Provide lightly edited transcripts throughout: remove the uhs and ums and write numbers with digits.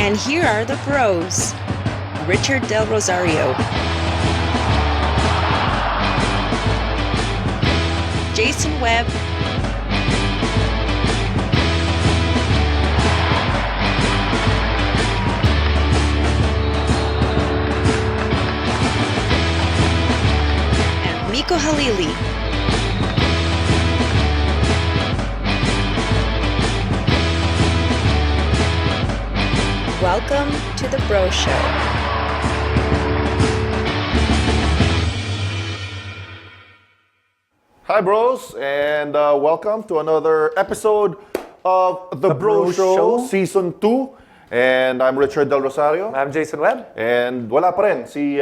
And here are the pros. Richard Del Rosario, Jason Webb, and Mico Halili. Welcome to the Bro Show. Hi, bros, and welcome to another episode of The Bro Show, Season 2. And I'm Richard Del Rosario. I'm Jason Webb. And wala pa rin si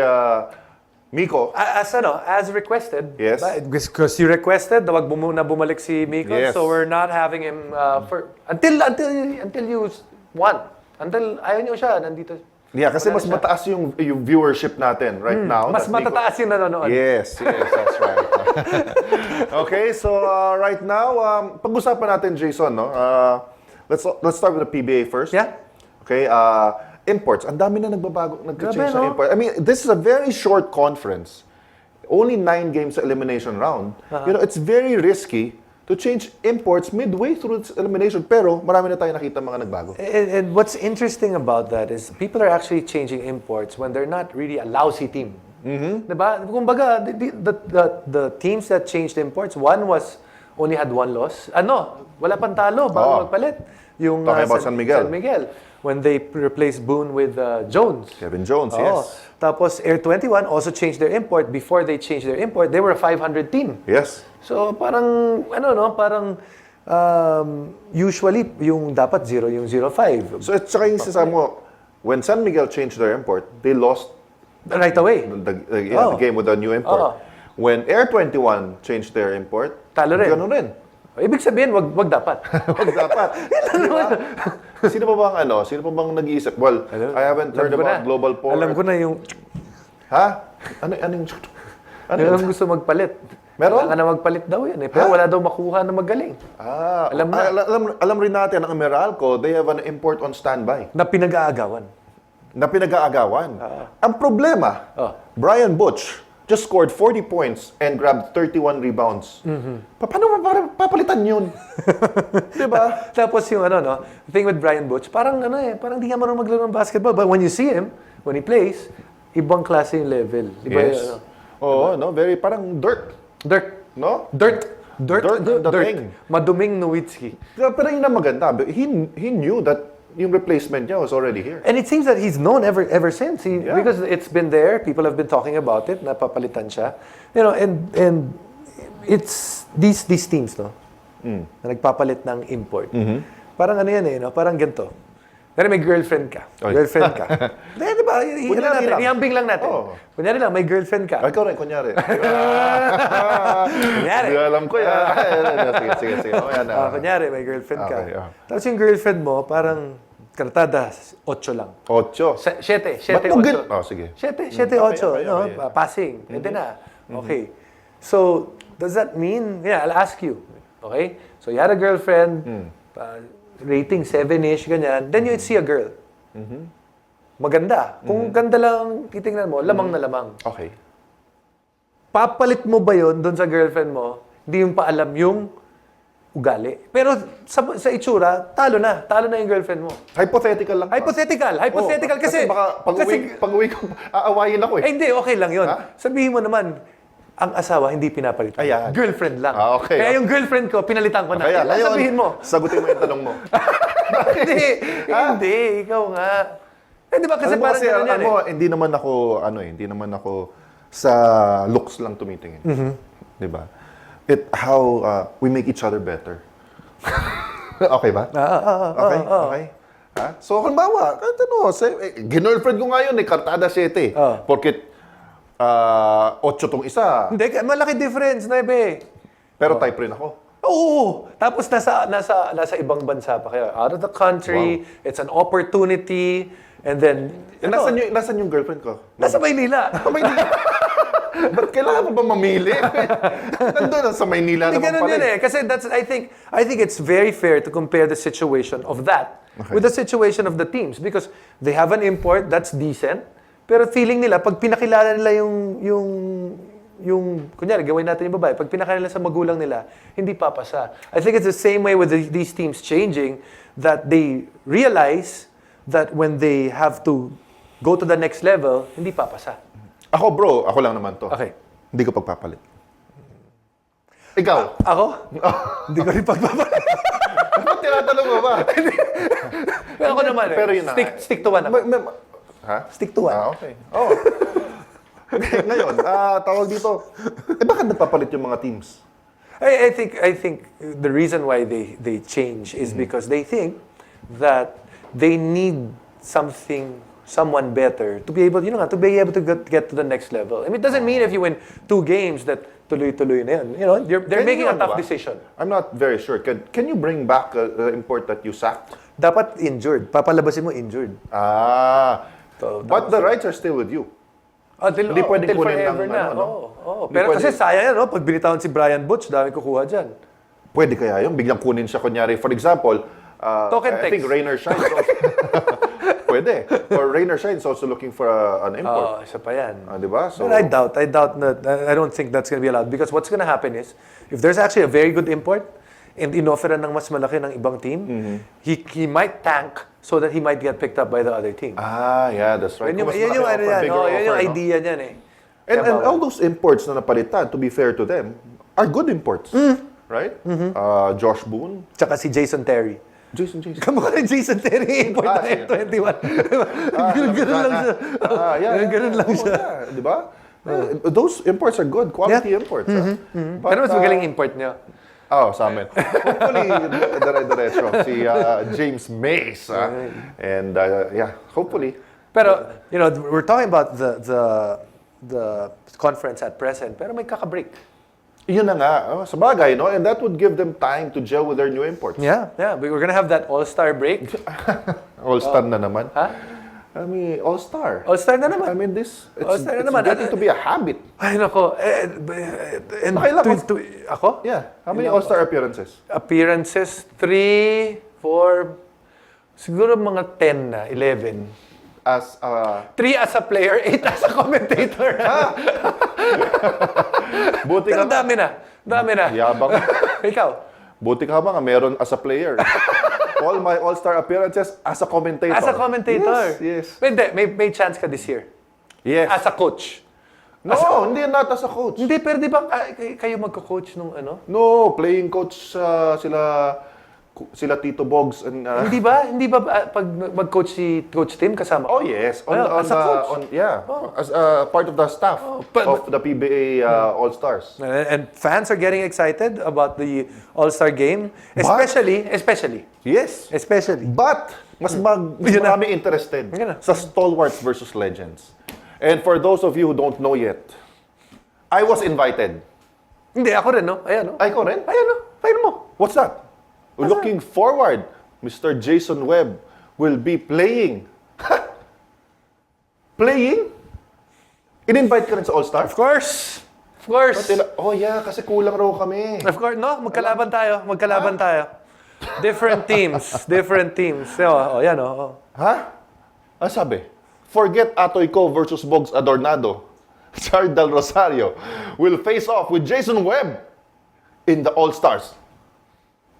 Mico. As requested. Yes. Because you requested, wag mo muna bumalik si Mico. Yes. So we're not having him until you won. Until ayaw niyo siya, nandito. Yeah, kasi Wala mas na siya. mataas yung viewership natin right now. Mas That's Mico. matataas yung nanonood. Yes, that's right. Okay, so right now, pag-usapan natin, Jason, no? Let's start with the PBA first. Yeah. Okay, imports. Ang dami na nagbabago, nag-change Grabe, ng no? import. I mean, this is a very short conference. Only 9 games sa elimination round. You know, it's very risky to change imports midway through its elimination. Pero marami na tayo nakita mga nagbago. And what's interesting about that is people are actually changing imports when they're not really a lousy team. Diba? Kumbaga, the teams that changed imports, one only had 1 loss. Wala pang talo bago magpalit. Yung Talking about San Miguel. When they replaced Boone with Jones. Kevin Jones, yes. Tapos Air 21 also changed their import. Before they changed their import, they were a 500 team. Yes. So parang, usually yung dapat 0 yung 05. So at saka yung sinasabi mo, when San Miguel changed their import, they lost Right away. the game with the new import. When Air 21 changed their import, Talo rin. ganun rin. Ibig sabihin, wag dapat. Wag dapat. Diba? Sino pa bang nag-iisip? Well, I haven't heard about global port. Alam ko na yung... Ha? Ano yung... Yung gusto magpalit. Meron? Kailangan na magpalit daw yan. Pero wala daw makuha na magaling. Alam rin natin, ang Meralco, they have an import on standby. Na pinag-aagawan. Ang problema, Brian Butch just scored 40 points and grabbed 31 rebounds. Paano papalitan yun? Diba? Tapos yung the thing with Brian Butch, parang di nga marunong maglaro ng basketball. But when you see him, when he plays, ibang klase yung level. Iba Yes. Very parang dirt. No? Dirt. Maduming Nowitzki. Pero yun ang maganda. He knew that yung replacement niya was already here. And it seems that he's known ever since. Because it's been there, people have been talking about it, napapalitan siya. You know, and it's these teams, no? Na nagpapalit ng import. Parang parang ganito. Pero may girlfriend ka. Girlfriend ka. Di ba? Ihambing lang natin. Kunyari lang, may girlfriend ka. Ikaw rin, kunyari. Kunyari. Hindi alam ko yan. Sige. Kunyari, may girlfriend ka. Okay, Tapos yung girlfriend mo, parang kartada, 8 lang. 8. 7, Ba't mo 8. sige. 7, 8, Okay. passing. Pwede na. Okay. So, does that mean, I'll ask you. Okay? So, you had a girlfriend, rating 7-ish, ganyan. Then you see a girl. Maganda. Kung ganda lang titingnan mo, lamang na lamang. Okay. Papalit mo ba yun doon sa girlfriend mo, hindi yung paalam yung ugali. Pero sa itsura, talo na yung girlfriend mo. Hypothetical lang. Hypothetical kasi... Baka pag-uwi ko, aawayin ako eh. Hindi, okay lang yun. Sabihin mo naman, ang asawa hindi pinapalit. Ayan. Girlfriend lang. Okay. Kaya yung girlfriend ko, pinalitan ko na. Kaya, ngayon, sabihin mo. sagutin mo yung tanong mo. Hindi, ikaw nga. Di ba kasi parang ganun yan hindi naman ako sa looks lang tumitingin. Di ba? How we make each other better. Okay ba? Okay. So, halimbawa, girlfriend ko ngayon kartada 7. Porket 8 tong isa. Hindi, malaki difference, Nebe. Pero type rin ako. Oo. Tapos nasa ibang bansa pa kayo. Out of the country, it's an opportunity, and then... Nasaan yung girlfriend ko? Nasa Maynila. Ba't kailangan mo ba mamili? Nandun sa Maynila naman Ganun pala. yun eh. Kasi I think it's very fair to compare the situation of that with the situation of the teams because they have an import that's decent, pero feeling nila, pag pinakilala nila yung kunyari, gawin natin yung babae, pag pinakilala sa magulang nila, hindi papasa. I think it's the same way with these teams changing, that they realize that when they have to go to the next level, hindi papasa. Ako bro, ako lang naman to. Okay. Hindi ko pagpapalit. Ikaw? Ako? Hindi ko rin pagpapalit. Ba't tinatanong mo ba? Pero ako naman Pero yun na. Stick to one ako. Ha? Stick to one. Okay. Oh. Okay, ngayon, tawag dito, bakit nagpapalit yung mga teams? I think the reason why they change is because they think that they need someone better to be able, to be able to get to the next level. I mean, it doesn't mean if you win 2 games that tuloy-tuloy na yan. They're making a tough decision. I'm not very sure. Can you bring back the import that you sacked? Dapat injured. Papalabasin mo injured. But the rights are still with you. Hindi pwedeng kunin forever ng na. Pero pwede. kasi sayang yan, pag binitawan si Brian Butch, dami kukuha dyan. Pwede kaya yun? Biglang kunin siya, kunyari. For example, I think Rainer Shine. Pwede. Or Rainer Shine is also looking for an import. Isa pa yan. Diba? So, But I doubt that. I don't think that's going to be allowed. Because what's going to happen is, if there's actually a very good import, and inofferan ng mas malaki ng ibang team, he might tank so that he might get picked up by the other team. Yeah, that's right. Yun yung idea niyan eh. And all those imports na napalitan, to be fair to them, are good imports. Right? Josh Boone. Tsaka si Jason Terry. Jason. Kamukha ng Jason Terry, import na M21. Ganun lang siya. Ganun lang siya. Di ba? Those imports are good, quality imports. Pero mas magaling import niya. Sa amin. Hopefully, dire-diretso. Si James Mace. And hopefully. Pero, we're talking about the conference at present, pero may kaka-break. Yun na nga. Sa bagay, no? And that would give them time to gel with their new imports. Yeah. We're gonna have that All-Star break. All-Star na naman. I mean, All-Star. All-Star na naman. I mean, it's getting to be a habit. Ay, nako. Ako? Yeah. How many All-Star appearances? Appearances, 3, 4, siguro mga 10 na, 11. As 3 as a player, 8 as a commentator. Buti Pero ka dami na. Yabang. Ikaw? Buti ka ba nga meron as a player. All my All-Star appearances as a commentator. As a commentator? Yes. Hindi, may chance ka this year. Yes. As a coach. Hindi not as a coach. Hindi, pero di ba kayo magko-coach nung ano? No, playing coach sila Tito Bogs and Hindi ba pag mag-coach si Coach Tim kasama? Oh yes, as a coach. As part of the staff of the PBA All-Stars. And fans are getting excited about the All-Star game, especially. Yes. Especially. But mas marami interested sa stalwarts versus legends. And for those of you who don't know yet, I was invited. Hindi, ako rin, no? Ayan, no? Ay, ko rin? Ayan, no? Ayan mo. What's that? Looking forward, Mr. Jason Webb will be playing. Playing? In-invite ka rin sa All-Star? Of course. Kasi kulang raw kami. Of course, no? Magkalaban tayo. Different teams. Yan, oh. Ha? Ano sabi? Forget Atoy Ko versus Bogs Adornado. Chard Del Rosario will face off with Jason Webb in the All-Stars.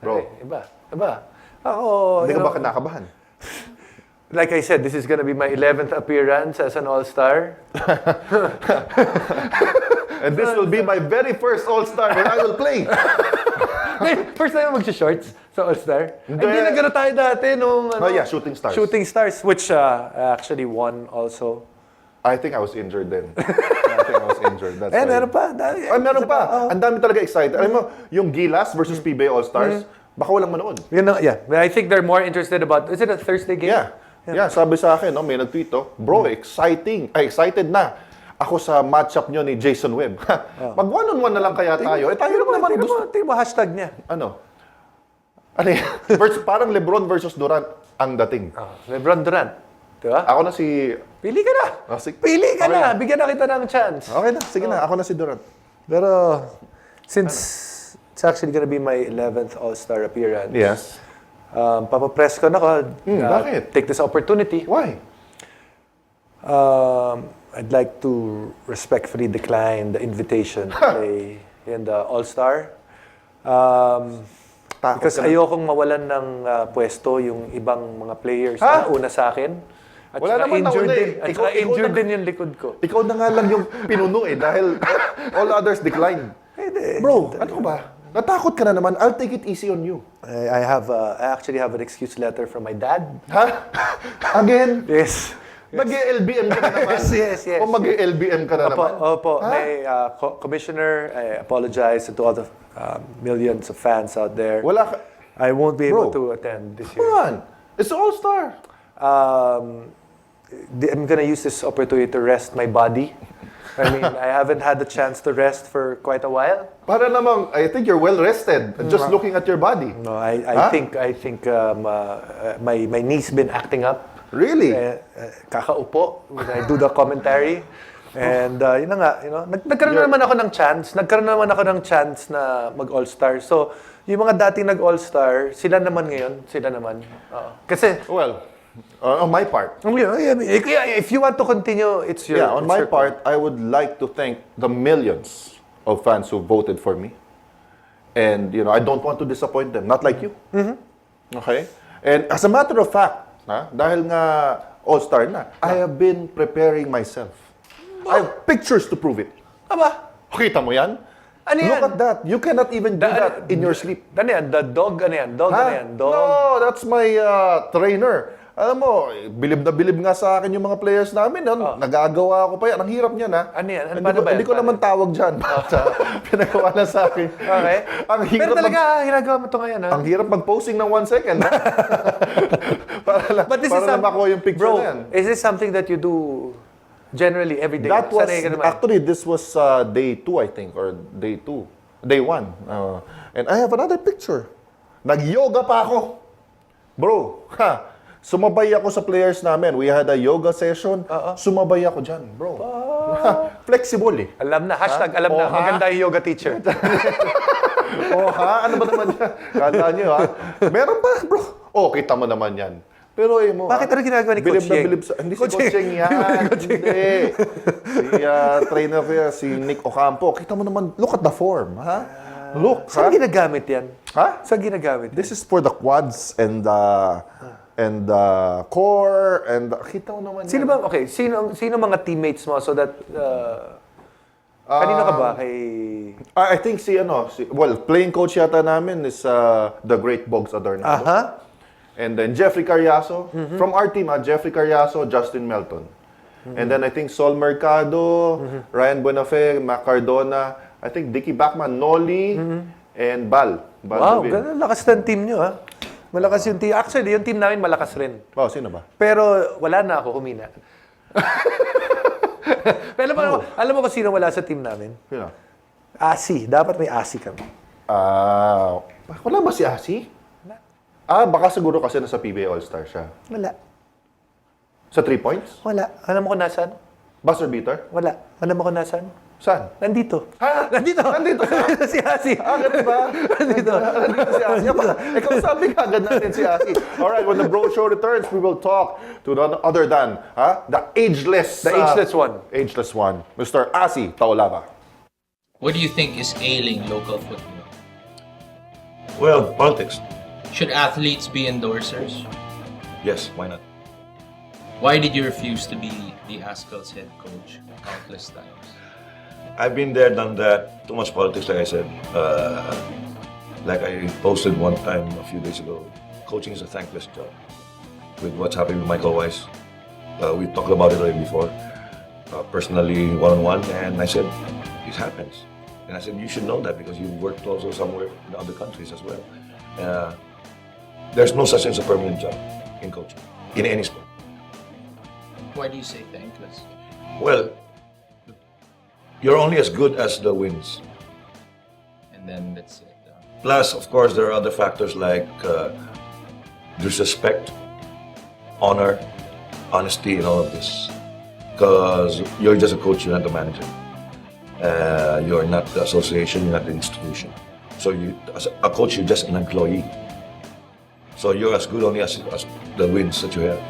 Bro. Iba. Hindi ka ba kinakabahan? Like I said, this is gonna be my 11th appearance as an All-Star. And this will be my very first All-Star when I will play. First time mag-shorts sa All-Star. Hindi na gano'n tayo dati nung Shooting Stars. Shooting Stars, which actually won also. I think I was injured then. That's why. Meron pa. Meron pa. Ang dami talaga excited. Alam mo, yung Gilas versus PBA All-Stars, baka walang manood. I think they're more interested about, is it a Thursday game? Yeah, sabi sa akin, may nag-tweet, bro, excited na ako sa matchup nyo ni Jason Webb. Mag one-on-one na lang kaya tayo. Tayo naman gusto. Tingnan mo hashtag niya. Ano yan? Parang LeBron versus Durant ang dating. LeBron Durant. Diba? Ako na si... Pili ka na. Pili ka na. Bigyan na kita ng chance. Okay na. Sige na. Ako na si Durant. Pero, since it's actually gonna be my 11th All-Star appearance. Yes. Papapress ko na ako. Bakit? Take this opportunity. Why? I'd like to respectfully decline the invitation to play in the All-Star. Because ayokong mawalan ng pwesto yung ibang mga players na una sa akin. At Wala naman injured nauna din. eh. At Ikaw injured din yung likod ko. Ikaw na nga lang yung pinuno eh, dahil all others declined. Bro, ano ka ba? Natakot ka na naman. I'll take it easy on you. I actually have an excuse letter from my dad. Ha? Again? Yes. Mag-LBM ka na naman? Yes. O mag-LBM ka na naman? Opo. May commissioner, I apologize to all the millions of fans out there. Wala ka. I won't be able Bro, to attend this Come year. on. It's All-Star. I'm gonna use this opportunity to rest my body. I mean, I haven't had the chance to rest for quite a while. Para namang, I think you're well rested. Just looking at your body. No, I think my knee's been acting up. Really? Kakaupo when I do the commentary. And yun na nga, nagkaroon naman ako ng chance. Nagkaroon naman ako ng chance na mag-All-Star. So, yung mga dating nag-All-Star, sila naman ngayon. Sila naman. Kasi, Well, on my part. if you want to continue, it's your... Yeah, on my part, I would like to thank the millions of fans who voted for me. And, I don't want to disappoint them. Not like you. Okay? And as a matter of fact, dahil nga All-Star na, I have been preparing myself. I have pictures to prove it. Aba, Kita mo yan? ano yan? Look at that. You cannot even do that in your sleep. Ano yan? The dog, ano yan? Dog, ano yan? Dog. No, that's my trainer. Alam mo, bilib na bilib nga sa akin yung mga players namin. Nagagawa ko pa yan. Ang hirap niyan, ha? Ano yan? Hindi ko, hindi ko naman tawag dyan. Pinagawa na sa akin. Okay. Ang hirap Pero talaga, ginagawa mo ito ngayon, ha? ang hirap mag-posing ng 1 second, ha? para lang makuha yung picture bro, na yan. is this something that you do generally every day? That was, Sanay ka naman. actually, this was day 2, I think, or day 2. Day 1. And I have another picture. Nag-yoga pa ako. Bro, sumabay ako sa players namin. We had a yoga session. Sumabay ako dyan, bro. Flexible eh. Alam na, hashtag alam na. Maganda yung yoga teacher. Ano ba naman yan? Kala nyo, ha? Meron ba, bro? Kita mo naman yan. Pero mo, Bakit ano ginagawa ni bilib Coach na Yeng? bilib sa... Hindi si Coach Yeng yan. Hindi. Si trainer ko yan, si Nick Ocampo. Kita mo naman, look at the form, ha? Look, Saan ginagamit yan? Ha? Saan ginagamit yan? This is for the quads and the core and kita mo naman Sino yan. ba, okay, sino mga teammates mo so that, kanino ka ba? Kay... I think playing coach yata namin is the great Bogs Adornado. And then Jeffrey Carriazo. From our team, Jeffrey Carriazo, Justin Melton. And then I think Sol Mercado, Ryan Buenafe, Mac Cardona, I think Dicky Bachman, Noli, and Bal. Wow, David. ganun lakas ng team nyo, ha? Malakas yung team. Actually, yung team namin malakas rin. Oh, sino ba? Pero wala na ako, humina. Pero alam mo kung sino wala sa team namin? Sino? Asi. Dapat may Asi kami. Wala ba si Asi? Baka siguro kasi nasa PBA All-Star siya. Wala. Sa 3 points? Wala. Alam mo kung nasaan? Buzzer beater? Wala. Alam mo kung nasaan? Saan? Nandito. Nandito si Asi. Ganun ba? Nandito. Nandito si Asi. Ikaw sabi ka, agad natin si Asi. Alright, when the Bro Show returns, we will talk to none other than the ageless... The ageless one. Ageless one. Mr. Asi Taulava. What do you think is ailing local football? Well, politics. Should athletes be endorsers? Yes, why not? Why did you refuse to be the Ascal's head coach countless times? I've been there, done that. Too much politics, like I said. Like I posted one time a few days ago, coaching is a thankless job. With what's happening with Michael Weiss, we talked about it already before, personally, one-on-one, and I said, it happens. And I said, you should know that because you've worked also somewhere in other countries as well. There's no such thing as a permanent job in coaching, in any sport. Why do you say thankless? Well, you're only as good as the wins. And then that's it. Plus, of course, there are other factors like disrespect, honor, honesty, and all of this. Because you're just a coach, you're not the manager. You're not the association, you're not the institution. So you, as a coach, you're just an employee. So you're as good only as the wins that you have.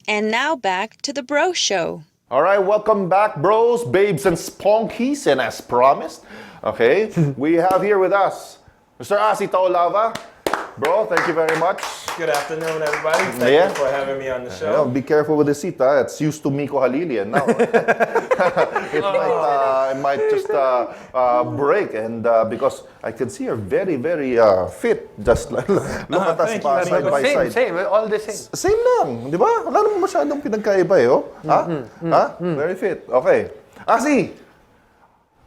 And now back to the Bro Show. All right, welcome back, bros, babes, and sponkies. And as promised, okay, we have here with us Mr. Asi Taulava. Bro, thank you very much. Good afternoon, everybody. Thank you for having me on the show. Be careful with the seat, huh? It's used to Mico Halili, and now it might just break. And because I can see you're very, very fit. Just like look at us thank you, side by side. Same, all the same. Same lang, di ba? Wala naman masyadong pinagkaiba, eh, oh. Ha? Very fit. Okay. Asi,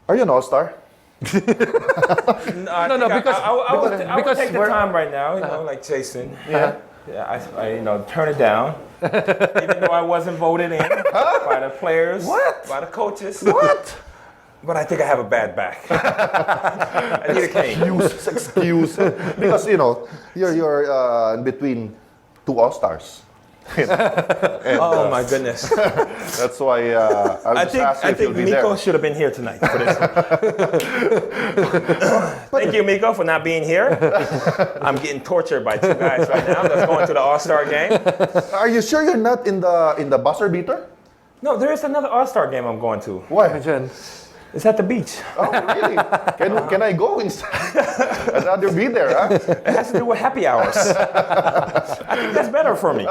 are you an all-star? No, because I would take the we're- time right now, like Jason. Yeah, I turn it down, even though I wasn't voted in by the players, by the coaches. What? But I think I have a bad back. I need a cane. Excuse. Because, you're in between two all-stars. Oh my goodness! That's why I think Mico should have been here tonight for this. Thank you, Mico, for not being here. I'm getting tortured by two guys right now that's going to the All-Star game. Are you sure you're not in the buzzer beater? No, there is another All-Star game I'm going to. Why? It's at the beach. Oh, really? Can I go instead? I'd rather be there, huh? It has to do with happy hours. I think that's better for me.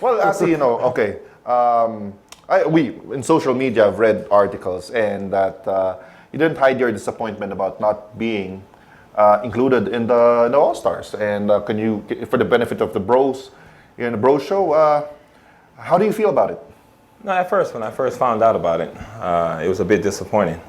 Well, Asi, okay. We in social media have read articles and that you didn't hide your disappointment about not being included in the All-Stars. And can you, for the benefit of the bros in the Bro Show, how do you feel about it? No, at first, when I first found out about it, it was a bit disappointing.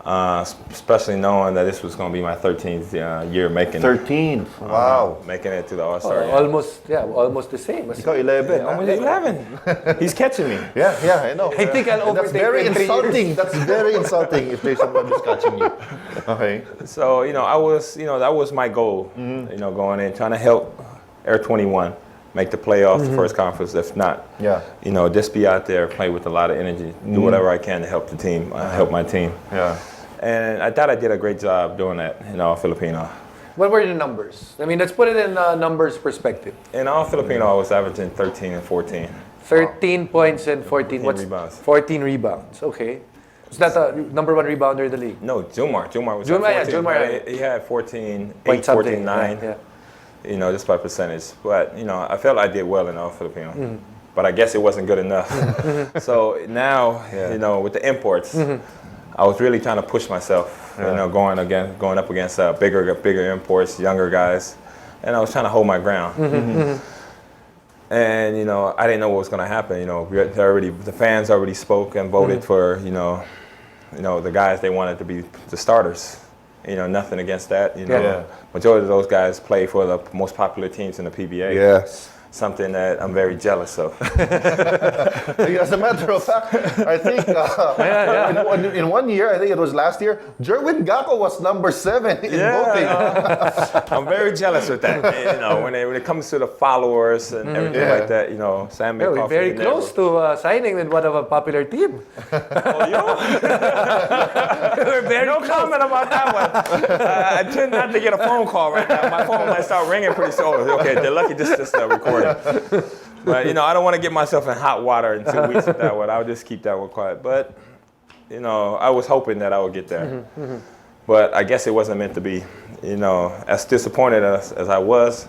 Especially knowing that this was going to be my 13th year making 13. Wow. making it to the All-Star. Almost the same. Ikaw 11. Almost 11. He's catching me. Yeah, I know. I think I'll That's overtake very you in 3 years. insulting. That's very insulting if there's someone who's catching you. Okay. So, I was, that was my goal, going in, trying to help Air 21 make the playoffs, the first conference. If not, just be out there, play with a lot of energy, do whatever I can to help the team, help my team. Yeah. And I thought I did a great job doing that in All Filipino. What were the numbers? I mean, let's put it in numbers perspective. In All Filipino, I was averaging 13 and 14. 13 points and 14 rebounds. 14 rebounds. Okay. Is that the number one rebounder in the league? No, Jumar. Jumar was Jumar, at 14. Jumar. He had 14, Point 8, something. 14, 9. Yeah. Just by percentage. But, I felt I did well in All Filipino. But I guess it wasn't good enough. So now, with the imports, I was really trying to push myself, going up against bigger imports, younger guys. And I was trying to hold my ground. And, I didn't know what was going to happen. The fans already spoke and voted for, the guys they wanted to be the starters. Nothing against that. Majority of those guys play for the most popular teams in the PBA. Yes. Something that I'm very jealous of. As a matter of fact, I think in 1 year, I think it was last year, Jerwin Gacko was number 7 in voting. I'm very jealous with that. When it comes to the followers and everything like that, Sam We're Mico. very close to signing with one of a popular team. We're very No comment about that one. I tend not to get a phone call right now. My phone might start ringing pretty soon. Okay, they're lucky this is recording. But, I don't want to get myself in hot water in 2 weeks with that one. I'll just keep that one quiet. But, I was hoping that I would get there. But I guess it wasn't meant to be. As disappointed as I was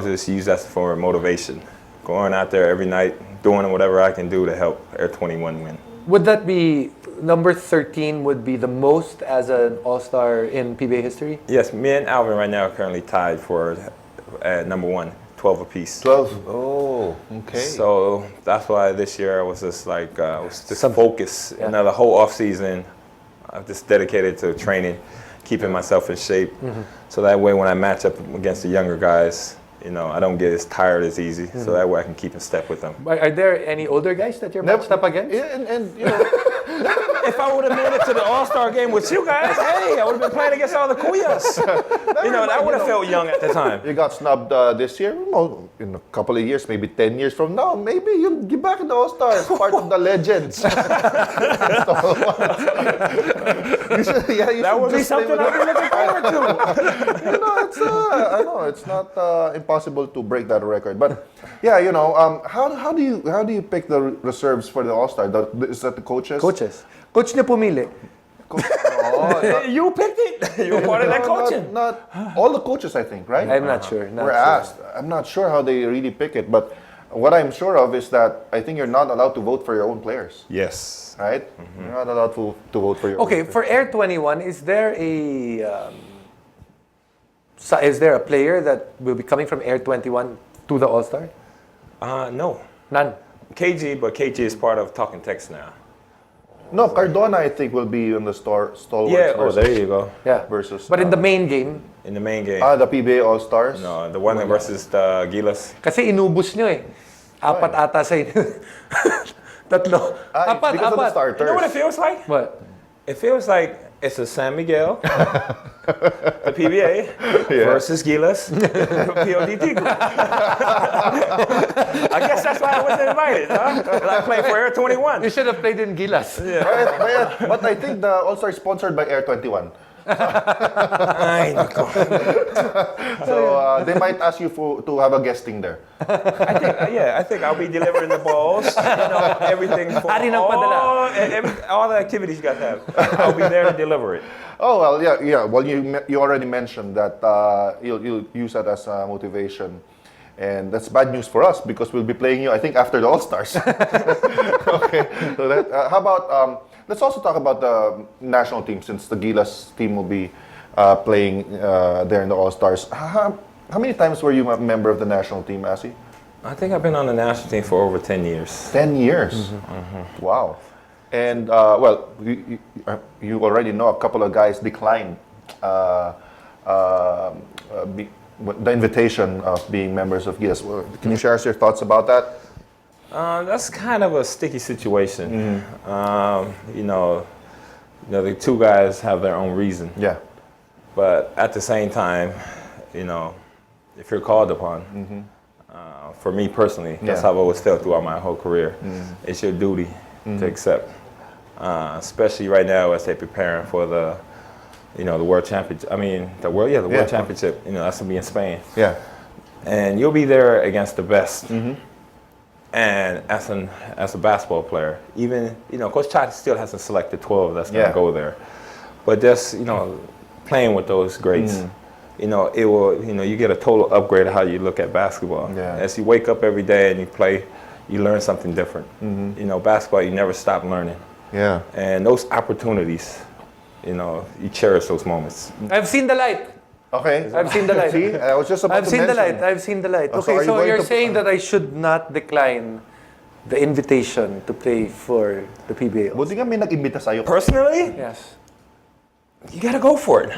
just use that for motivation. Going out there every night, doing whatever I can do to help Air 21 win. Would that be number 13 would be the most as an All-Star in PBA history? Yes, me and Alvin right now are currently tied for number 1. 12 apiece. 12. Oh, okay. So that's why this year I was just focused. The whole off season, I just dedicated to training, keeping myself in shape. So that way, when I match up against the younger guys, I don't get as tired as easy. So that way I can keep in step with them. Are there any older guys that you're matched up against? Yeah, and if I would have made it to the All-Star game with you guys, hey, I would have been playing against all the Kuyas. That would have felt young at the time. You got snubbed this year. Well, in a couple of years, maybe 10 years from now, maybe you'll get back in the All-Stars, part of the legends. That would be something I'd be looking forward to. I know it's not impossible to break that record, but yeah, how do you pick the reserves for the All-Star? Is that the coaches? Coaches. Coach niya pumili. You picked it. You were part of that coaching. Not all the coaches, I think, right? I'm not sure. We're asked. I'm not sure how they really pick it, but what I'm sure of is that I think you're not allowed to vote for your own players. Yes. Right? Mm-hmm. You're not allowed to vote for your Okay, own for Air 21, is there a player that will be coming from Air 21 to the All-Star? No. None. KG, but KG is part of Talking Text now. No, Cardona, I think, will be in the stalwarts. Yeah, versus, there you go. Yeah. Versus, But in the main game, In the main game. the PBA All-Stars. No, the one versus the Gilas. kasi inubos nyo eh. Apat ata sa inyo. Tatlo. Apat. Because of the starters. You know what it feels like? What? It feels like it's a San Miguel, the PBA, versus Gilas, the PODT group. I guess that's why I wasn't invited, huh? I played for Air 21. You should have played in Gilas. But I think the All-Star is sponsored by Air 21. Ay, nako. So they might ask you to have a guesting there. I think I'll be delivering the balls, everything for Ari ng padala. all the activities you got to have. I'll be there to deliver it. Oh well, yeah. Well, you already mentioned that you'll use that as motivation, and that's bad news for us because we'll be playing you, I think, after the All-Stars. Okay. So how about let's also talk about the national team since the Gilas team will be playing there in the All-Stars. How many times were you a member of the national team, Asi? I think I've been on the national team for over 10 years. 10 years. Mm-hmm. Wow. And well, you already know a couple of guys declined the invitation of being members of Gilas. Can you share us your thoughts about that? That's kind of a sticky situation. The two guys have their own reason. Yeah. But at the same time, if you're called upon, for me personally, that's how I've always felt throughout my whole career. It's your duty to accept, especially right now as they're preparing for the World Championship. I mean, the World Championship. That's gonna be in Spain. Yeah. And you'll be there against the best. And as a basketball player, even Coach Chard still hasn't selected 12 that's gonna go there. But just playing with those greats, it will you get a total upgrade of how you look at basketball. Yeah. As you wake up every day and you play, you learn something different. Basketball, you never stop learning. Yeah. And those opportunities, you cherish those moments. I've seen the light. Okay. I've seen the light. See, I was just about I've to seen the mention. light. I've seen the light. Oh, so Okay, are you so going you're to- saying that I should not decline the invitation to play for the PBA. Buti nga may nag-imbita sa'yo. Personally, Yes. you gotta go for it.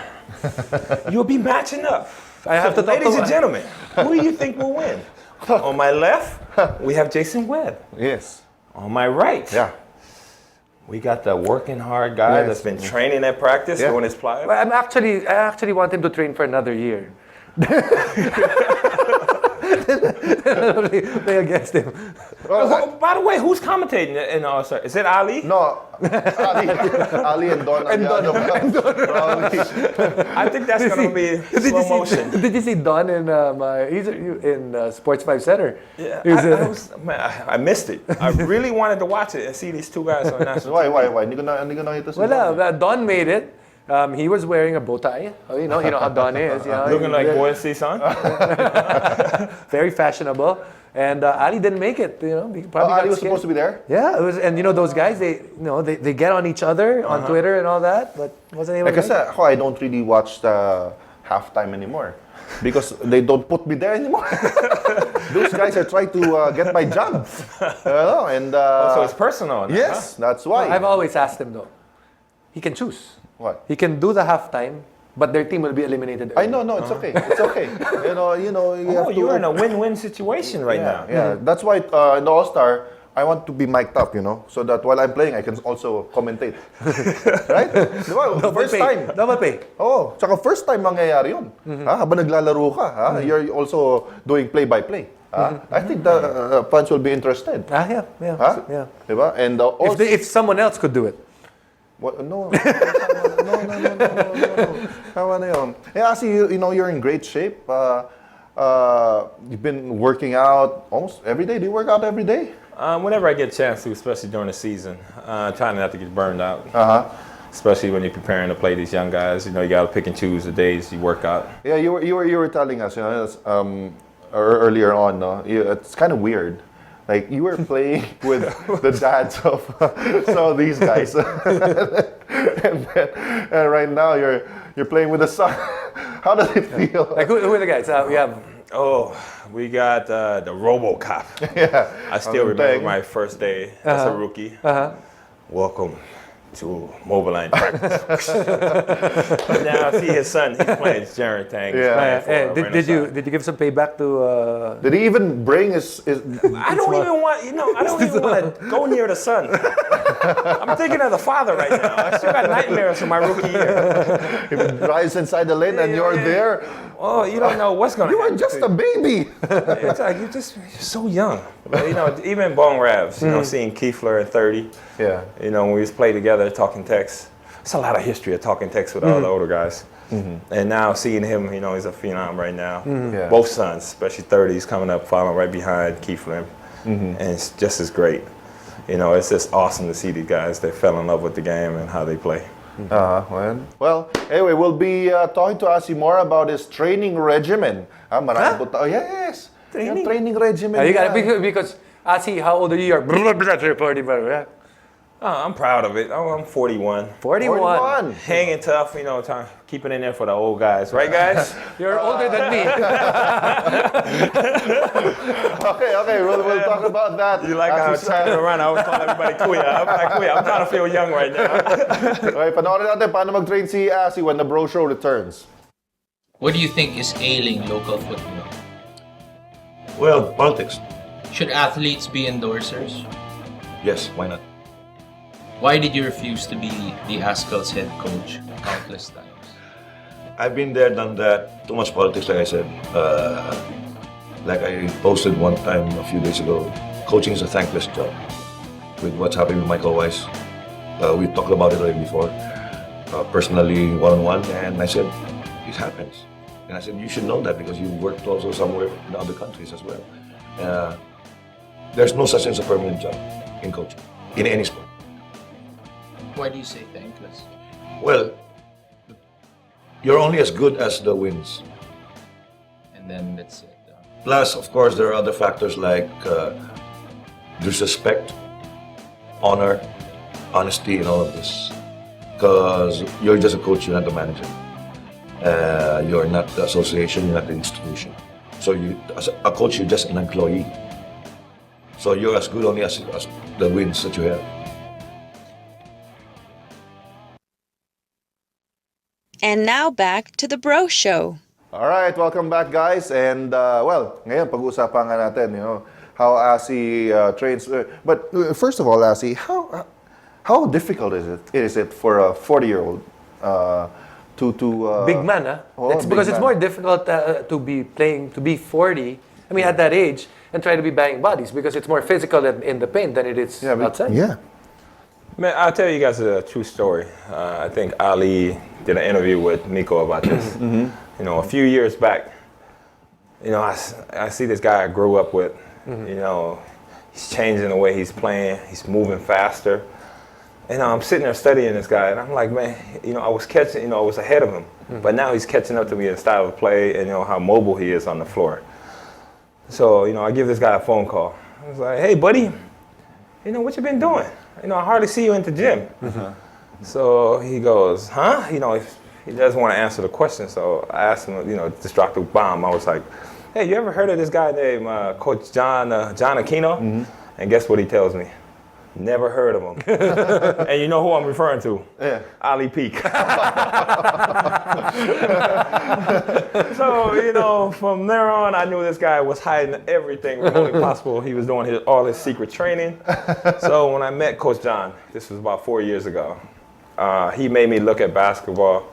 You'll be matching up. I have to talk Ladies to and gentlemen, who do you think will win? On my left, we have Jason Webb. Yes. On my right, Yeah. we got the working hard guy that's been training at practice, doing his plyo. Well, I actually want him to train for another year. Play against him. By the way, who's commentating in All-Star? Is it Ali? No. Ali and Don. And Don. I think that's going to be slow motion. Did you see Don he's in Sports 5 Center? Yeah, He's, I missed it. I really wanted to watch it and see these two guys on national. Why? Hindi ko nakita si Don. Wala, Don made it. He was wearing a bow tie. You know how Don is. Looking like Boy and son. Very fashionable. And Ali didn't make it. He probably got Ali was scared. supposed to be there? Yeah, it was, and those guys, they get on each other on Twitter and all that, but wasn't able to Kasi make it. ako, I don't really watch the halftime anymore. Because they don't put me there anymore. Those guys are trying to get my job. And So it's personal. now, yes, that's why. I've always asked him though. He can choose. What? He can do the halftime, but their team will be eliminated. I early. know, it's okay. It's okay. You have to, You're in a win-win situation right now. Yeah, that's why in the All-Star, I want to be mic'd up, so that while I'm playing, I can also commentate. Right? Di ba? First time. Double pay. Oh, tsaka first time mangyayari yun. Habang naglalaro ka, you're also doing play-by-play. I think the fans will be interested. Yeah. Yeah. Diba? And also, If someone else could do it. what, no. Tama na yun. Yeah, see, you're in great shape. You've been working out almost every day. Do you work out every day? Whenever I get a chance to, especially during the season, trying not to get burned out. Especially when you're preparing to play these young guys, you got to pick and choose the days you work out. Yeah, you were telling us, earlier on, no, it's kind of weird. Like you were playing with the dads of some of these guys, and right now you're playing with the son. How does it feel? Like who are the guys? We have. Oh, we got the RoboCop. Yeah, I still remember my first day as a rookie. Welcome to Mobile Line practice. Now I see his son. He's playing Jared Tang. Did you give some payback to? Did he even bring his I don't even want to go near the son. I'm thinking of the father right now. I still got nightmares from my rookie year. He drives inside the lane and you're there? Oh, you don't know what's going to happen. You are just a baby. It's like you're so young. But, even Bone Ravs, seeing Kiefler at 30. Yeah. When we play together, talking text. It's a lot of history of talking text with all the older guys. And now seeing him, he's a phenom right now. Yeah. Both sons, especially 30, he's coming up, following right behind Kiefler. And it's just as great. It's just awesome to see these guys that fell in love with the game and how they play. Well, anyway, we'll be talking to Asi more about his training regimen. Yes. Training regimen. You got it because Asi, how old are you? You're I'm proud of it. I'm 41. 41. Hanging tough, keeping in there for the old guys. Right, guys? You're older than me. Okay, we'll talk about that. You like how I'm turning around. I always call everybody Kuya. I'm trying to feel young right now. Okay, panoorin natin paano mag-train si Asi when the Bro Show returns. What do you think is ailing local football? Well, politics. Should athletes be endorsers? Yes, why not? Why did you refuse to be the Ascal's head coach countless times? I've been there, done that. Too much politics, like I said. Like I posted one time a few days ago, coaching is a thankless job. With what's happening with Michael Weiss, we talked about it already before, personally, one-on-one, and I said, it happens. And I said, you should know that because you worked also somewhere in other countries as well. There's no such thing as a permanent job in coaching, in any sport. Why do you say thankless? Well, you're only as good as the wins. And then that's it. Plus, of course, there are other factors like disrespect, honor, honesty, and all of this. Because you're just a coach, you're not the manager. You're not the association, you're not the institution. So you, as a coach, you're just an employee. So you're as good only as the wins that you have. And now back to the Bro Show. All right, welcome back, guys. And ngayon pag-uusapan nga natin, how Asi trains. But first of all, Asi, how difficult is it for a 40-year-old to big man, huh? It's because it's more difficult to be 40. I mean, at that age, and try to be banging bodies because it's more physical in the paint than it is outside. Yeah. Man, I'll tell you guys a true story. I think Ali did an interview with Mico about this. A few years back, I see this guy I grew up with. He's changing the way he's playing. He's moving faster. And I'm sitting there studying this guy, and I'm like, man, I was catching, I was ahead of him. But now he's catching up to me in style of play and, how mobile he is on the floor. So, I give this guy a phone call. I was like, hey, buddy, what you been doing? I hardly see you in the gym. So he goes, huh? He doesn't want to answer the question. So I asked him, just dropped a bomb. I was like, hey, you ever heard of this guy named Coach John Aquino? And guess what he tells me? Never heard of him. And you know who I'm referring to? Yeah. Ali Peak. So, you know, from there on, I knew this guy was hiding everything remotely possible. He was doing all his secret training. So when I met Coach John, this was about 4 years ago, he made me look at basketball,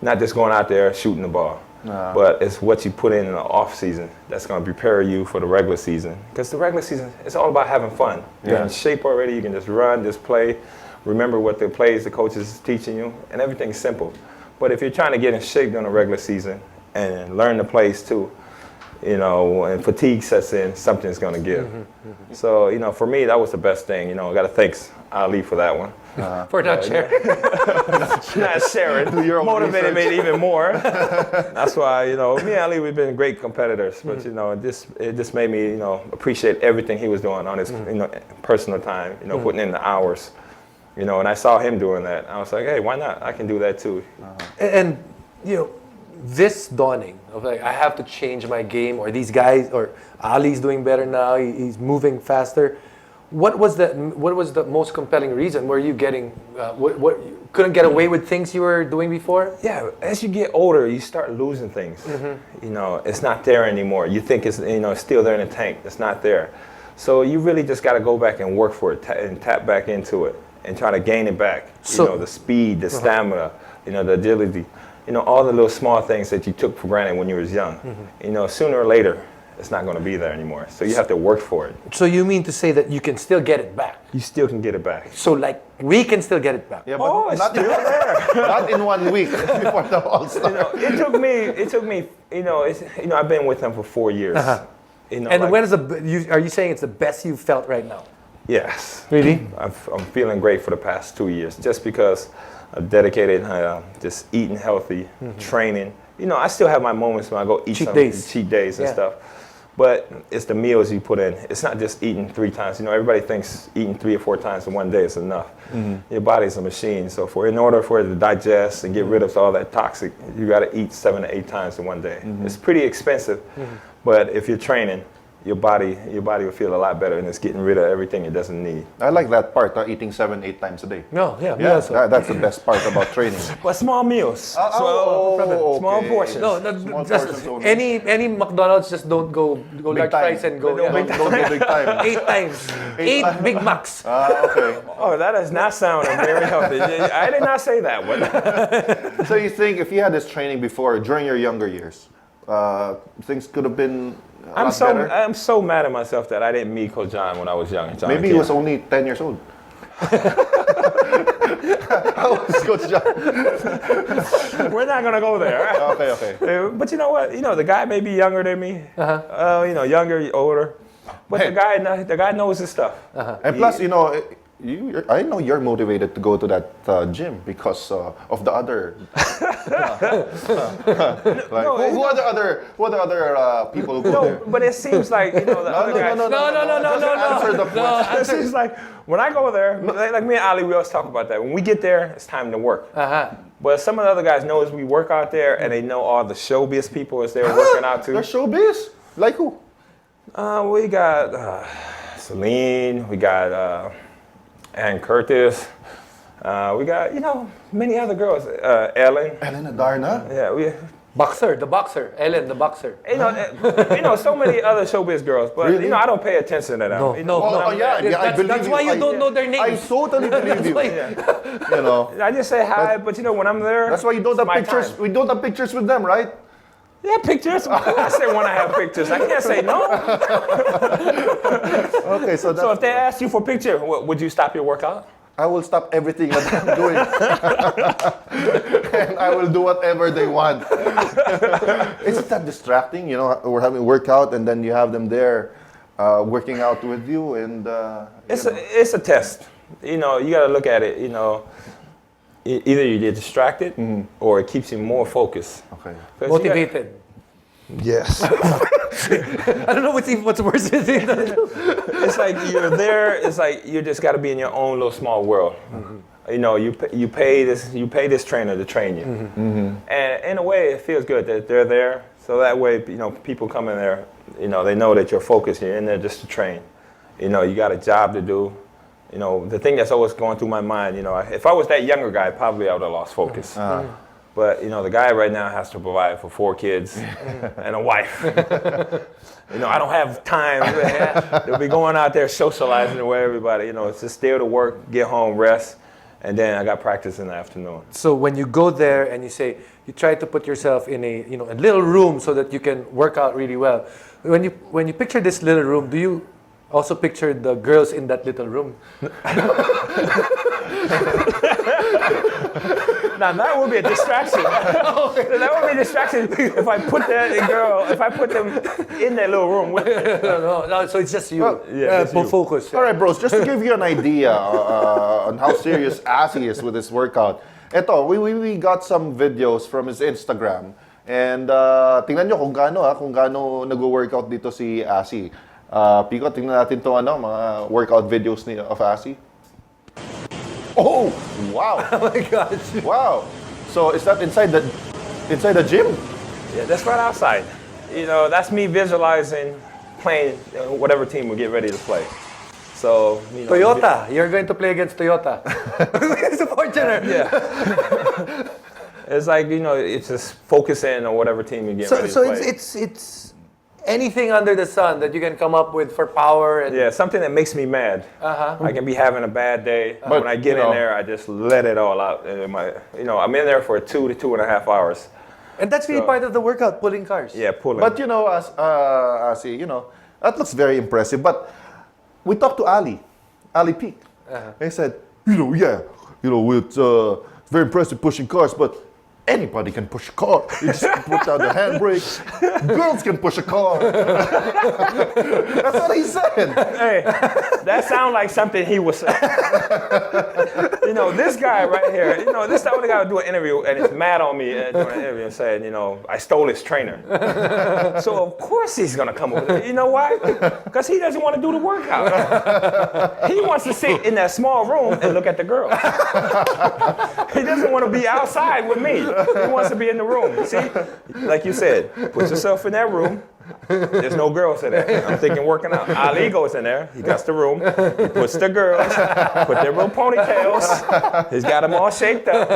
not just going out there shooting the ball, but it's what you put in the off season that's going to prepare you for the regular season. Because the regular season, it's all about having fun. You're in shape already. You can just run, just play, remember what the plays the coach is teaching you, and everything's simple. But if you're trying to get in shape during the regular season and learn the plays too, you know, and fatigue sets in, something's going to give. So, you know, for me, that was the best thing. You know, I got to thank Ali for that one. For not sharing. Not sharing. Motivated me even more. That's why, you know, me and Ali, we've been great competitors. But, you know, it just made me, you know, appreciate everything he was doing on his, you know, personal time, you know, putting in the hours. You know, and I saw him doing that. I was like, hey, why not? I can do that too. And, you know, this dawning of like, I have to change my game, or these guys, or Ali's doing better now, he's moving faster. What was the most compelling reason? Were you getting, what couldn't get away with things you were doing before? Yeah, as you get older, you start losing things. You know, it's not there anymore. You think it's, you know, it's still there in the tank. It's not there. So you really just got to go back and work for it and tap back into it and try to gain it back. So, you know, the speed, the stamina, you know, the agility, you know, all the little small things that you took for granted when you was young. You know, sooner or later, it's not going to be there anymore. So you have to work for it. So you mean to say that you can still get it back? You still can get it back. So like, we can still get it back? Yeah, but it's not, still there. not in 1 week before the All-Star. You know, it took me, you know, I've been with them for 4 years. You know, And like, when is are you saying it's the best you've felt right now? Yes. Really? I'm feeling great for the past 2 years, just because I'm dedicated, just eating healthy, training. You know, I still have my moments when I go eat Cheat some days. cheat days and stuff. But it's the meals you put in. It's not just eating 3 times. You know, everybody thinks eating 3 or 4 times in one day is enough. Your body's a machine. So in order for it to digest and get rid of all that toxic, you got to eat 7 to 8 times in one day. It's pretty expensive, but if you're training, your body will feel a lot better, and it's getting rid of everything it doesn't need. I like that part, eating 7-8 times a day. No, yeah. Yeah, that's the best part about training. But small meals. Small portions. No, Small just portions only. any McDonald's, just don't go large time. fries and go. Don't go big time. 8 times. 8 Big Macs. Okay. Oh, that does not sound very healthy. I did not say that one. So you think if you had this training before, during your younger years, things could have been a lot better? I'm so mad at myself that I didn't meet Coach John when I was young. Maybe he was only 10 years old. How was Coach John? We're not gonna go there. Okay. But you know what? You know, the guy may be younger than me. You know, younger, older. But the guy knows his stuff. And plus, you know, I know you're motivated to go to that gym because of the other. Who are the other people who go there? But it seems like, you know, the other guys. No. Answer the question. It seems like when I go there, like me and Ali, we always talk about that. When we get there, it's time to work. But some of the other guys know as we work out there, and they know all the showbiz people as they're working out too. They're showbiz? Like who? We got Celine. We got Ann Curtis. We got, you know, many other girls. Ellen. Ellen Adarna? Yeah, The boxer. Ellen, the boxer. you know, so many other showbiz girls. But Really? you know, I don't pay attention to them. No. You know, Oh, yeah, I believe That's why you don't know their I names. totally believe you. You know, I just say hi, but you know, when I'm there, that's why you don't it's have my pictures. time. We don't have pictures with them, right? Yeah, pictures. I say when I have pictures. I can't say no. Okay, so that's. So if they ask you for a picture, would you stop your workout? I will stop everything that I'm doing, and I will do whatever they want. Isn't that distracting? You know, we're having a workout, and then you have them there, working out with you, and It's a test. You know, you got to look at it. You know, either you get distracted, or it keeps you more focused. Okay. Motivated. Yes. I don't know what's worse. It's like you're there. It's like you just got to be in your own little small world. You know, you pay this trainer to train you, and in a way, it feels good that they're there. So that way, you know, people come in there. You know, they know that you're focused. You're in there just to train. You know, you got a job to do. you know, the thing that's always going through my mind, you know, if I was that younger guy, probably I would have lost focus. But, you know, the guy right now has to provide for 4 kids and a wife. You know, I don't have time. They'll be going out there socializing with everybody. You know, it's just there to work, get home, rest, and then I got practice in the afternoon. So when you go there and you say, you try to put yourself in a, you know, a little room so that you can work out really well. When you picture this little room, do you also picture the girls in that little room? Now that would be a distraction. That would be a distraction if I put them in that little room with me. No, so it's just you. It's you. Focus. All right, bros, just to give you an idea on how serious Asi is with this workout. Eto, we got some videos from his Instagram. And tingnan nyo kung gaano nag-workout dito si Asi. Pico, tingnan natin itong mga workout videos of Asi. Oh, wow. Oh my gosh. Wow. So is that inside the gym? Yeah, that's right outside. You know, that's me visualizing playing whatever team we get ready to play. So, you know, Toyota. You're going to play against Toyota. It's a Fortuner. Yeah. It's like, you know, it's just focusing on whatever team you get ready to play. So it's anything under the sun that you can come up with for power. And Yeah, something that makes me mad. I can be having a bad day, but when I get in there, I just let it all out. And I'm in there for 2 to 2.5 hours. And that's really part of the workout, pulling cars. Yeah, pulling. But you know, Asi, you know, that looks very impressive. But we talked to Ali Peak. He said, it's very impressive pushing cars, but anybody can push a car. You just put down the handbrake. Girls can push a car. That's what he said. Hey, that sounds like something he would say. You know, this guy right here, you know, this is the only guy who do an interview and is mad on me doing an interview and saying, you know, I stole his trainer. So of course he's gonna come over. You know why? Because he doesn't want to do the workout. He wants to sit in that small room and look at the girls. He doesn't want to be outside with me. He wants to be in the room. See, like you said, put yourself in that room. There's no girls in there. I'm thinking working out. Ali goes in there. He gets the room. He puts the girls. Put their little ponytails. He's got them all shaped up.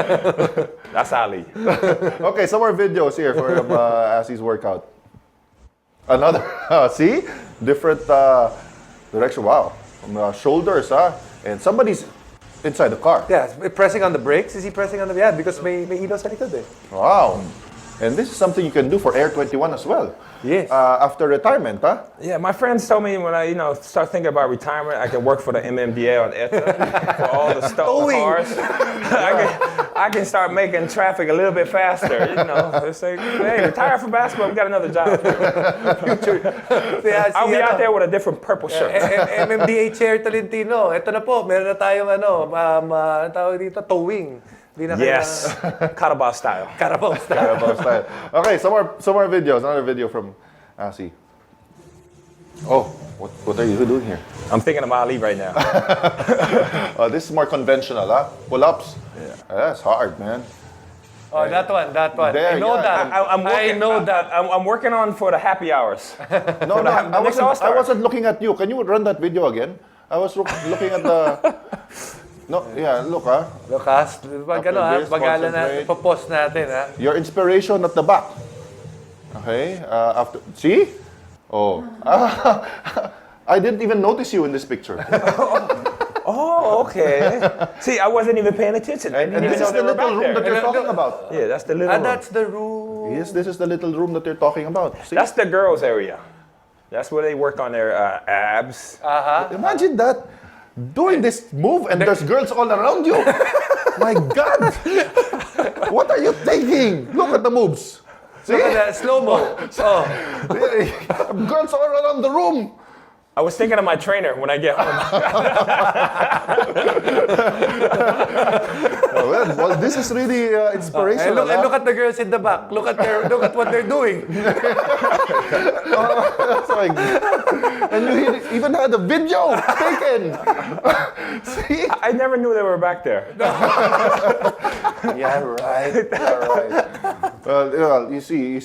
That's Ali. Okay, some more videos here for Asi's workout. Another, see? Different direction. Wow. Shoulders, and somebody's inside the car. Yeah, pressing on the brakes. Is he pressing on the... Yeah, because may ilaw sa likod eh. Wow. And this is something you can do for Air 21 as well. Yes. After retirement, huh? Yeah, my friends told me when I, start thinking about retirement, I can work for the MMDA on ETA for all the stolen cars. I can start making traffic a little bit faster. It's like, hey, retire from basketball. We got another job. I'll be out there with a different purple shirt. MMDA Chair Tolentino. Ito na po, meron na tayong tawag dito, towing. Yes, Carabao style. Carabao style. Carabao style. Okay, some more videos. Another video from Asi. Oh, what are you doing here? I'm thinking of Ali right now. This is more conventional, huh? Pull-ups. Yeah. That's hard, man. Oh, that one. There, I know yeah. that. I'm working on for the happy hours. No, I wasn't looking at you. Can you run that video again? I was looking at the... No, yeah, look, Lucas, pag-ala natin, post natin, Your inspiration at the back. Okay, see? Oh. I didn't even notice you in this picture. Oh, okay. See, I wasn't even paying attention. And this is the little room that you're talking about. Yeah, that's the little room. That's the room. Yes, this is the little room that you're talking about. See? That's the girls' area. That's where they work on their abs. Imagine that. Doing this move and there's girls all around you. My God. What are you thinking? Look at the moves. See? Look at that, slow-mo. Girls all around the room. I was thinking of my trainer when I get home. Well, this is really inspirational. And look at the girls in the back. Look at what they're doing. That's like, and you even had a video taken. See? I never knew they were back there. Yeah, right. Well, you see,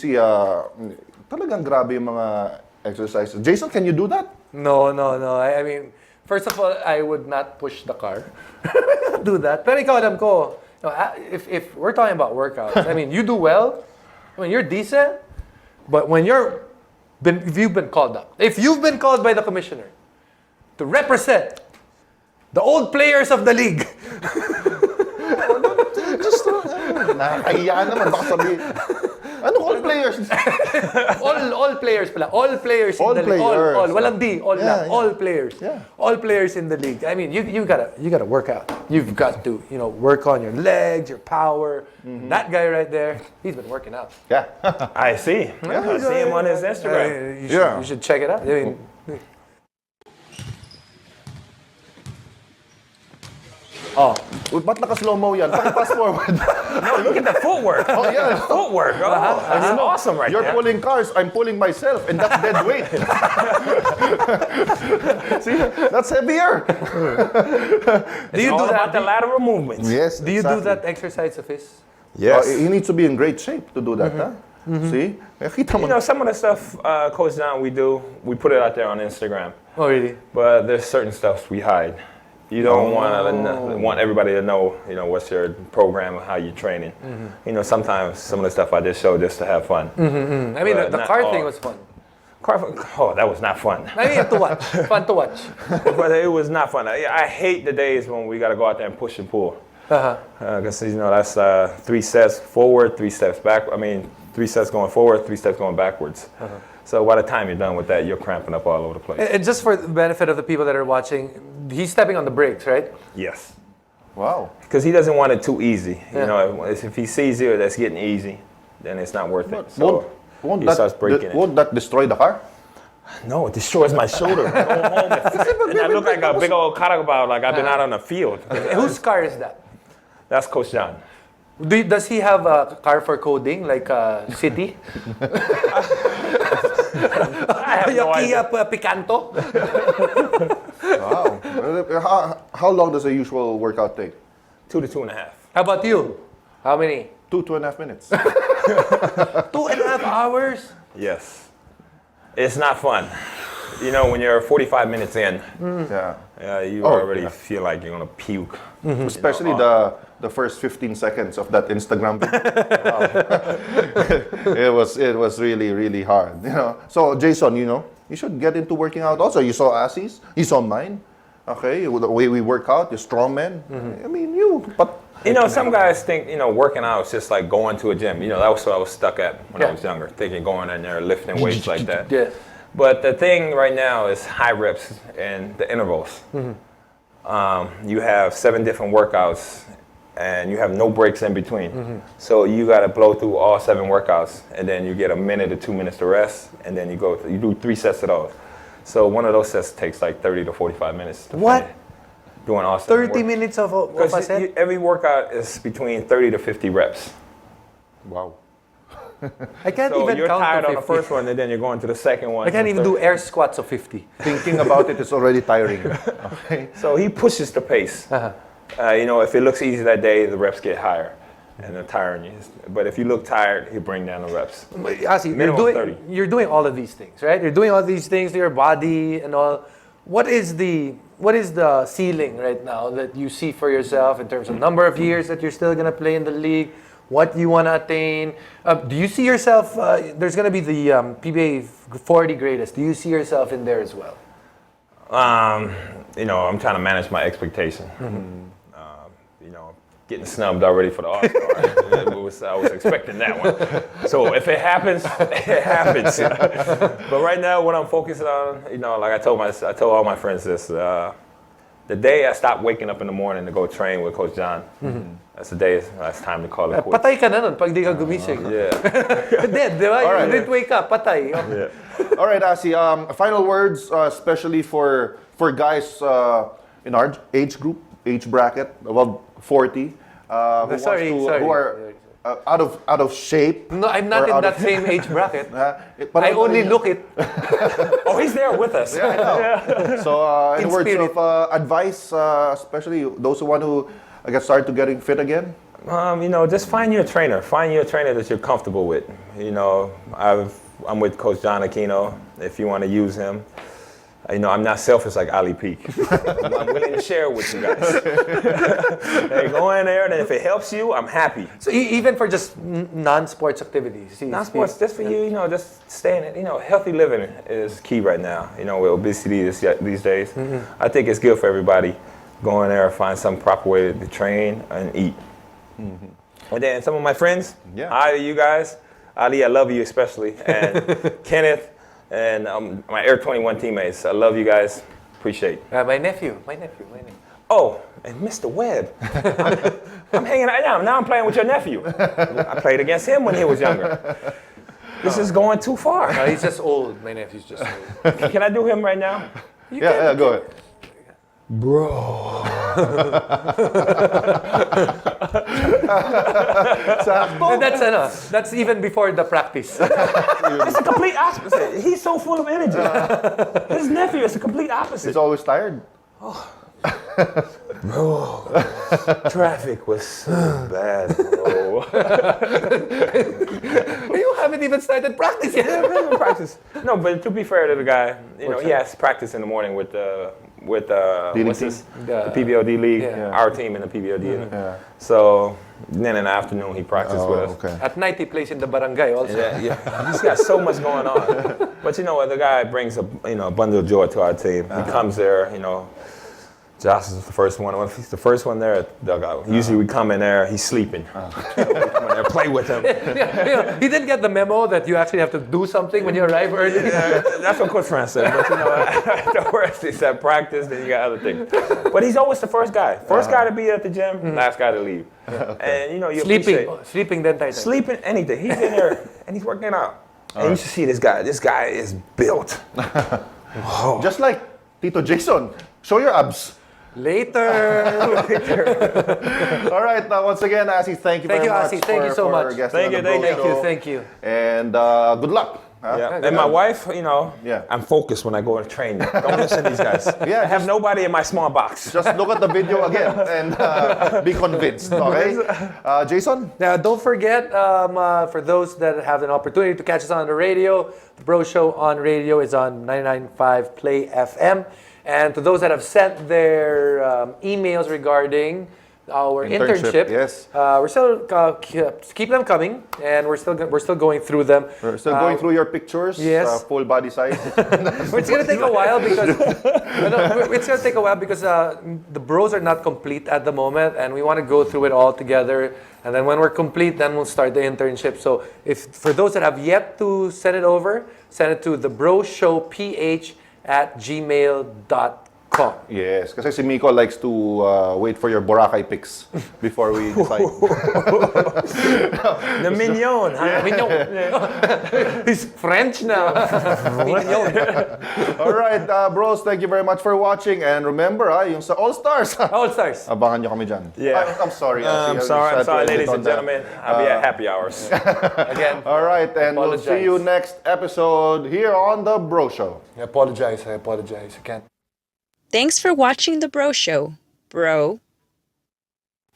talagang grabe yung mga exercises. Jason, can you do that? No. I mean, First of all, I would not push the car. Do that. Pero ikaw, alam ko, if we're talking about workouts, I mean, you do well. I mean, you're decent. But when if you've been called up, if you've been called by the commissioner to represent the old players of the league. Nakakahiya naman. Baka sabihin, ano all players? all players pala. All players in the league. All. Walang D. All lang. All players. Yeah. All players in the league. I mean, you gotta work out. You've got to, work on your legs, your power. That guy right there, he's been working out. Yeah. I see. I see him on his Instagram. You should check it out. I mean, Ba't naka-slow-mo yan? Paki-fast forward. No, look at the footwork. Oh, yeah. Footwork. Oh, that's awesome right You're there. pulling cars, I'm pulling myself, and that's dead weight. See, that's heavier. do you do about that? the lateral movements. Yes. Do you do that exercise of his? Yes. He needs to be in great shape to do that, huh? See? Kita mo. Some of the stuff, Coach John, we put it out there on Instagram. Oh, really? But there's certain stuff we hide. You don't want everybody to know, what's your program and how you're training. Sometimes some of the stuff I just show just to have fun. I mean, the car thing was fun. That was not fun. I mean, to watch. Fun to watch. But it was not fun. I hate the days when we got to go out there and push and pull. Because, that's 3 steps forward, 3 steps back. I mean, 3 steps going forward, 3 steps going backwards. So by the time you're done with that, you're cramping up all over the place. And just for the benefit of the people that are watching, he's stepping on the brakes, right? Yes. Wow. Because he doesn't want it too easy. If he sees you that's getting easy, then it's not worth it. So Won't he starts breaking it. Won't that destroy the car? No, it destroys my shoulder. I go home and I look like a big old carabao, like I've been out on the field. Whose car is that? That's Coach John. Does he have a car for coding, like City? I have no idea. Kia Picanto? Wow. How long does a usual workout take? 2 to 2.5. How about you? How many? 2.5 minutes. 2.5 hours? Yes. It's not fun. When you're 45 minutes in, you already feel like you're going to puke. Especially the first 15 seconds of that Instagram video. It was really, really hard. So Jason, you should get into working out also. You saw Asi's, you saw mine. Okay, the way we work out, you're strong man. I mean, but some guys think, working out is just like going to a gym. That was what I was stuck at when I was younger, thinking going in there lifting weights like that. Yeah. But the thing right now is high reps and the intervals. You have 7 different workouts and you have no breaks in between. So you got to blow through all 7 workouts and then you get a minute or 2 minutes to rest and then you do 3 sets of those. So one of those sets takes like 30 to 45 minutes. To What? finish. Doing all 7 30 minutes of a set? Every workout is between 30 to 50 reps. wow. I can't So even you're count tired to on 50. the first one and then you're going to the second one. I can't even do air squats of 50. Thinking about it is already tiring. Okay. So he pushes the pace. If it looks easy that day, the reps get higher. And they're tiring you. But if you look tired, he'll bring down the reps. Asi, you're doing all of these things, right? You're doing all these things to your body and all. What is the ceiling right now that you see for yourself in terms of number of years that you're still going to play in the league? What you want to attain? Do you see yourself, there's going to be the PBA 40 greatest. Do you see yourself in there as well? I'm trying to manage my expectation. Getting snubbed already for the All-Star. I was expecting that one. So if it happens, it happens. But right now, what I'm focusing on, like I told all my friends this, the day I stopped waking up in the morning to go train with Coach John, that's the day it's time to call it quits. Patay ka na nun pag di ka gumising. Dead, di ba? You didn't wake up, patay. All right, Asi. Final words, especially for guys in our age group, age bracket, above 40, who are out of shape. No, I'm not in that same age bracket. I only look it. Oh, he's there with us. Yeah, I know. So, in words spirit. of advice, especially those who want to get started to getting fit again? Just find your trainer. Find your trainer that you're comfortable with. I'm with Coach John Aquino, if you want to use him. I'm not selfish like Ali Peak. I'm willing to share with you guys. Hey, go in there, and if it helps you, I'm happy. So even for just non-sports activities? Non-sports, just for you, just staying, healthy living is key right now, with obesity these days. Mm-hmm. I think it's good for everybody. Go in there, find some proper way to train and eat. Mm-hmm. And then some of my friends, Ali, you guys, Ali, I love you especially, and Kenneth, and my Air 21 teammates, I love you guys. Appreciate it. My nephew. Oh, and Mr. Webb. I'm hanging out now. Now I'm playing with your nephew. I played against him when he was younger. This is going too far. No, he's just old. My nephew's just old. Can I do him right now? Yeah, go ahead. Bro. And that's even before the practice. It's a complete opposite. He's so full of energy. His nephew is a complete opposite. He's always tired. Bro, traffic was so bad, bro. You haven't even started practice yet. Practice. No, but to be fair to the guy, he has practice in the morning with what's this? The PBOD league, our team in the PBOD. Yeah. So then in the afternoon he practiced with us. Okay. At night he plays in the barangay also. Yeah. He's got so much going on. But the guy brings a bundle of joy to our team. He comes there, Josh is the first one. If he's the first one there at the dugout, usually we come in there, he's sleeping. We come in there, play with him. He didn't get the memo that you actually have to do something when you arrive early. That's what Coach Fran said. But the worst, he said practice, then you got other things. But he's always the first guy. First guy to be at the gym, last guy to leave. And you Sleeping then tight. Sleeping, anything. He's in there and he's working out. And you should see this guy. This guy is built. Just like Tito Jason. Show your abs. Later. All right. Once again, Asi, thank you very much. Thank you so much. Thank you. And good luck. Yeah. And my wife, I'm focused when I go to train. Don't listen to these guys. Yeah, I have nobody in my small box. Just look at the video again and be convinced. Okay, Jason. Now, don't forget, for those that have an opportunity to catch us on the radio, the Bro Show on radio is on 99.5 Play FM. And to those that have sent their emails regarding our internship, yes, we're still keep them coming, and we're still going through them. We're still going through your pictures, yes, full body size. It's gonna take a while because the bros are not complete at the moment, and we want to go through it all together. And then when we're complete, then we'll start the internship. So for those that have yet to send it over, send it to thebrowshowph@gmail.com. Yes, kasi si Mico likes to wait for your Boracay pics before we decide. The mignon. Mignon. He's French now. Mignon. All right, bros, thank you very much for watching. And remember, yung sa All-Stars. All-Stars. Abangan nyo kami dyan. Yeah. I'm sorry. I'm sorry, ladies and gentlemen. I'll be at happy hours. Again. All right, and we'll see you next episode here on The Bro Show. I apologize. I can't. Thanks for watching The Bro Show, bro.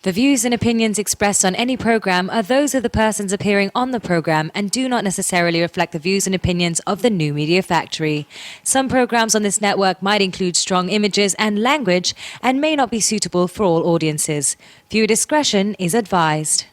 The views and opinions expressed on any program are those of the persons appearing on the program and do not necessarily reflect the views and opinions of the New Media Factory. Some programs on this network might include strong images and language and may not be suitable for all audiences. Viewer discretion is advised.